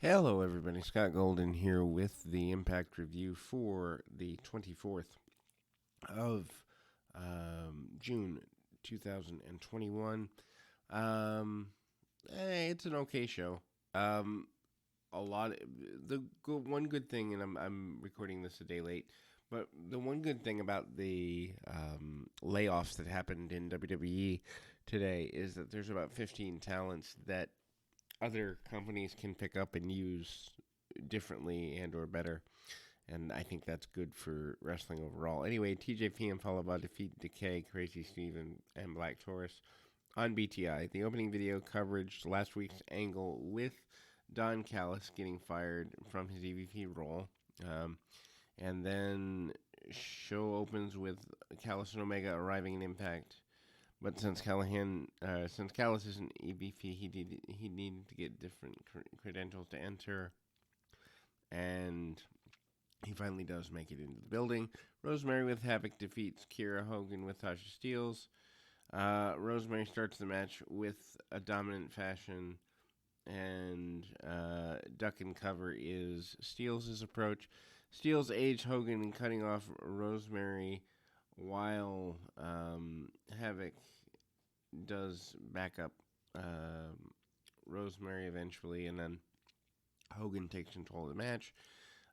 Hello, everybody. Scott Golden here with the Impact Review for the 24th of June 2021. Um, it's an okay show. Um, a lot. One good thing, and I'm recording this a day late, but the one good thing about the layoffs that happened in WWE today is that there's about 15 talents that other companies can pick up and use differently and or better. And I think that's good for wrestling overall. Anyway, TJP and followed by Defeat Decay, Crazy Steve, and Black Taurus on BTI. The opening video coverage last week's angle with Don Callis getting fired from his EVP role. Um, and then show opens with Callis and Omega arriving in Impact. But since Callis isn't EVP, he needed to get different credentials to enter, and he finally does make it into the building. Rosemary with Havoc defeats Kira Hogan with Tasha Steelz. Rosemary starts the match with a dominant fashion, and duck and cover is Steelz' approach. Steelz aids Hogan in cutting off Rosemary, while Havoc does back up Rosemary eventually, and then Hogan takes control of the match.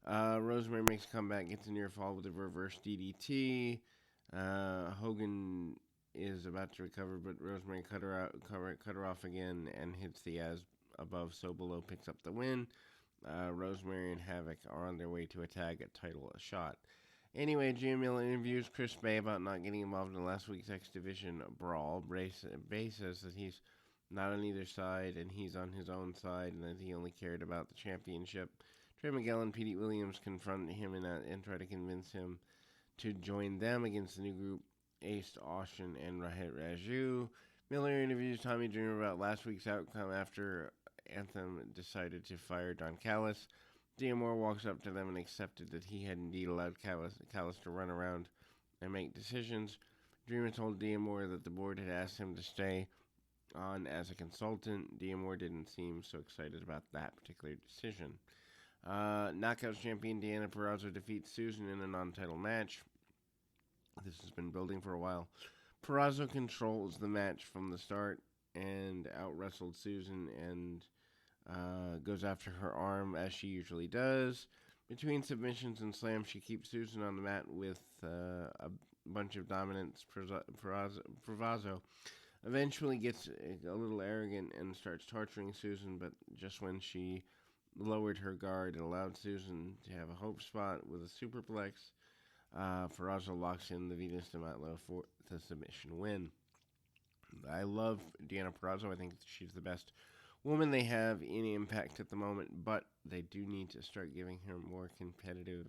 Rosemary makes a comeback, gets a near fall with a reverse DDT. Hogan is about to recover, but Rosemary cut her off again, and hits the as above, so below picks up the win. Rosemary and Havoc are on their way to a tag at title shot. Anyway, GML interviews Chris Bay about not getting involved in last week's X Division brawl. Bay says that he's not on either side, and he's on his own side, and that he only cared about the championship. Trey Miguel and Pete Williams confront him and try to convince him to join them against the new group, Ace, Austin, and Rahit Raju. Miller interviews Tommy Dreamer about last week's outcome after Anthem decided to fire Don Callis. D'Amore walks up to them and accepted that he had indeed allowed Callis to run around and make decisions. Dreamer told D'Amore that the board had asked him to stay on as a consultant. D'Amore didn't seem so excited about that particular decision. Knockouts champion Deanna Purrazzo defeats Susan in a non-title match. This has been building for a while. Purrazzo controls the match from the start and out-wrestled Susan and goes after her arm as she usually does. Between submissions and slams, she keeps Susan on the mat with a bunch of dominance. Purrazzo eventually gets a little arrogant and starts torturing Susan, but just when she lowered her guard and allowed Susan to have a hope spot with a superplex, Purrazzo locks in the Venus de Mantlo for the submission win. I love Deanna Purrazzo. I think she's the best woman they have in Impact at the moment, but they do need to start giving her more competitive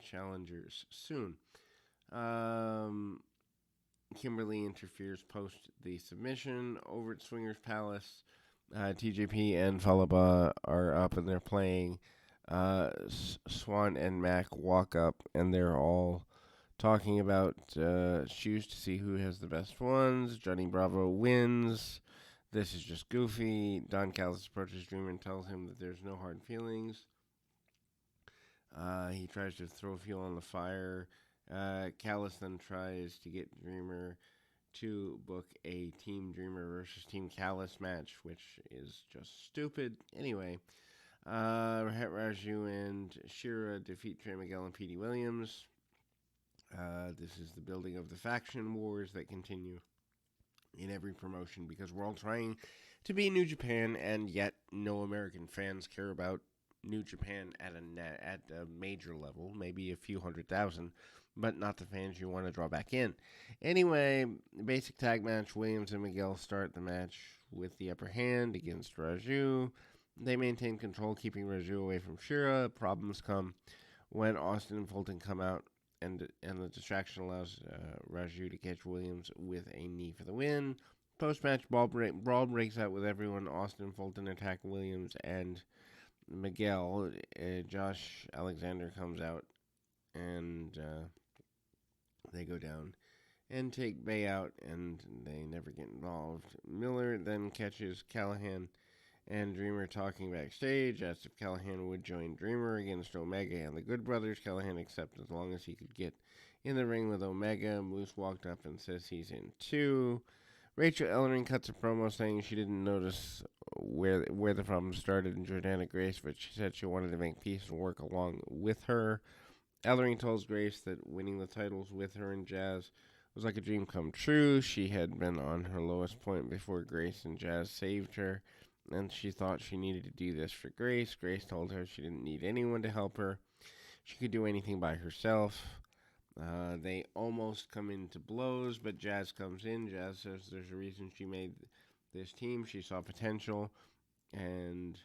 challengers soon. Kimberly interferes post the submission over at Swingers Palace. TJP and Falaba are up and they're playing. Swan and Mac walk up and they're all talking about shoes to see who has the best ones. Johnny Bravo wins. This is just goofy. Don Callis approaches Dreamer and tells him that there's no hard feelings. He tries to throw fuel on the fire. Callis then tries to get Dreamer to book a Team Dreamer versus Team Callis match, which is just stupid. Anyway, Raju and Shira defeat Trey Miguel and Petey Williams. This is the building of the faction wars that continue in every promotion because we're all trying to be New Japan, and yet no American fans care about New Japan at a major level, maybe a few 100,000, but not the fans you want to draw back in. Anyway, basic tag match, Williams and Miguel start the match with the upper hand against Raju. They maintain control, keeping Raju away from Shira. Problems come when Austin and Fulton come out, and the distraction allows Raju to catch Williams with a knee for the win. Post-match brawl breaks out with everyone. Austin and Fulton attack Williams and Miguel. Josh Alexander comes out, and they go down and take Bay out, and they never get involved. Miller then catches Callahan and Dreamer talking backstage, asked if Callahan would join Dreamer against Omega and the Good Brothers. Callahan accepted as long as he could get in the ring with Omega. Moose walked up and says he's in too. Rachel Ellering cuts a promo saying she didn't notice where the problem started in Jordana Grace, but she said she wanted to make peace and work along with her. Ellering tells Grace that winning the titles with her and Jazz was like a dream come true. She had been on her lowest point before Grace and Jazz saved her, and she thought she needed to do this for Grace. Grace told her she didn't need anyone to help her. She could do anything by herself. They almost come into blows, but Jazz comes in. Jazz says there's a reason she made this team. She saw potential, and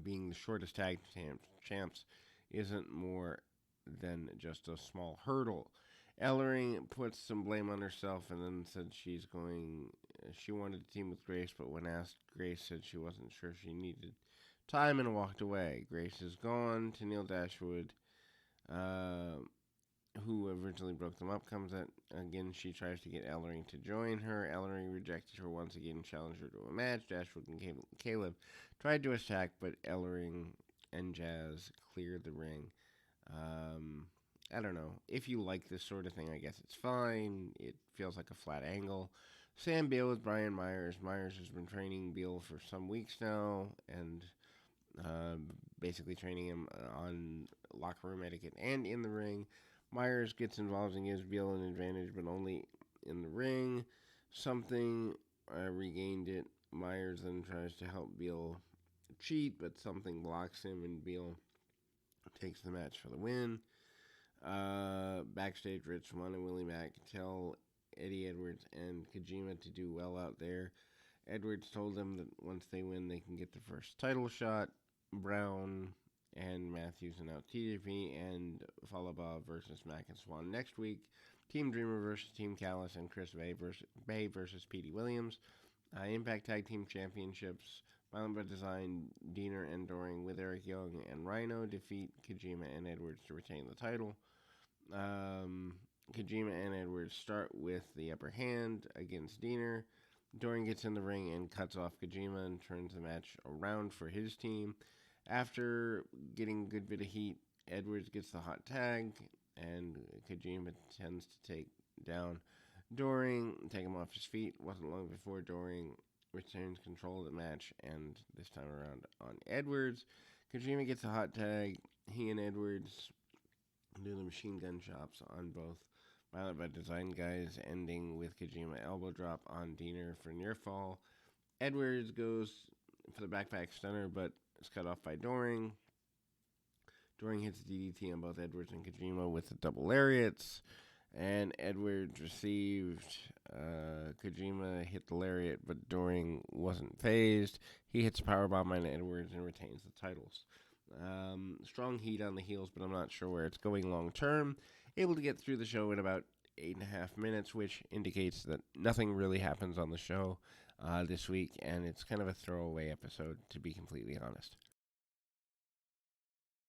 being the shortest tag champs isn't more than just a small hurdle. Ellering puts some blame on herself and then said she wanted to team with Grace, but when asked, Grace said she wasn't sure she needed time and walked away. Grace is gone. Tenille Dashwood, who originally broke them up, comes at again. She tries to get Ellering to join her. Ellering rejected her once again and challenged her to a match. Dashwood and Caleb tried to attack, but Ellering and Jazz cleared the ring. I don't know. If you like this sort of thing, I guess it's fine. It feels like a flat angle. Sam Beal with Brian Myers. Myers has been training Beal for some weeks now, and basically training him on locker room etiquette and in the ring. Myers gets involved and gives Beal an advantage, but only in the ring. Something regained it. Myers then tries to help Beal cheat, but something blocks him, and Beal takes the match for the win. Backstage, Rich Swann and Willie Mack tell Eddie Edwards and Kojima to do well out there. Edwards told them that once they win, they can get the first title shot. Brown and Matthews announce TJP and Falaba versus Mack and Swann next week. Team Dreamer versus Team Callis and Chris Bay versus Petey Williams. Impact Tag Team Championships. Violent by Design, Diener and Doring with Eric Young and Rhino defeat Kojima and Edwards to retain the title. Kojima and Edwards start with the upper hand against Diener. Doring gets in the ring and cuts off Kojima and turns the match around for his team. After getting a good bit of heat, Edwards gets the hot tag, and Kojima tends to take down Doring, take him off his feet. Wasn't long before Doring retains control of the match, and this time around on Edwards. Kojima gets a hot tag. He and Edwards do the machine gun chops on both Violent by Design guys, ending with Kojima elbow drop on Diener for near fall. Edwards goes for the backpack stunner, but is cut off by Doring. Doring hits DDT on both Edwards and Kojima with the double lariats, and Edwards received. Kojima hit the lariat, but Doring wasn't phased. He hits a powerbomb on Edwards and retains the titles. Strong heat on the heels, but I'm not sure where it's going long term. Able to get through the show in about 8.5 minutes, which indicates that nothing really happens on the show this week, and it's kind of a throwaway episode, to be completely honest.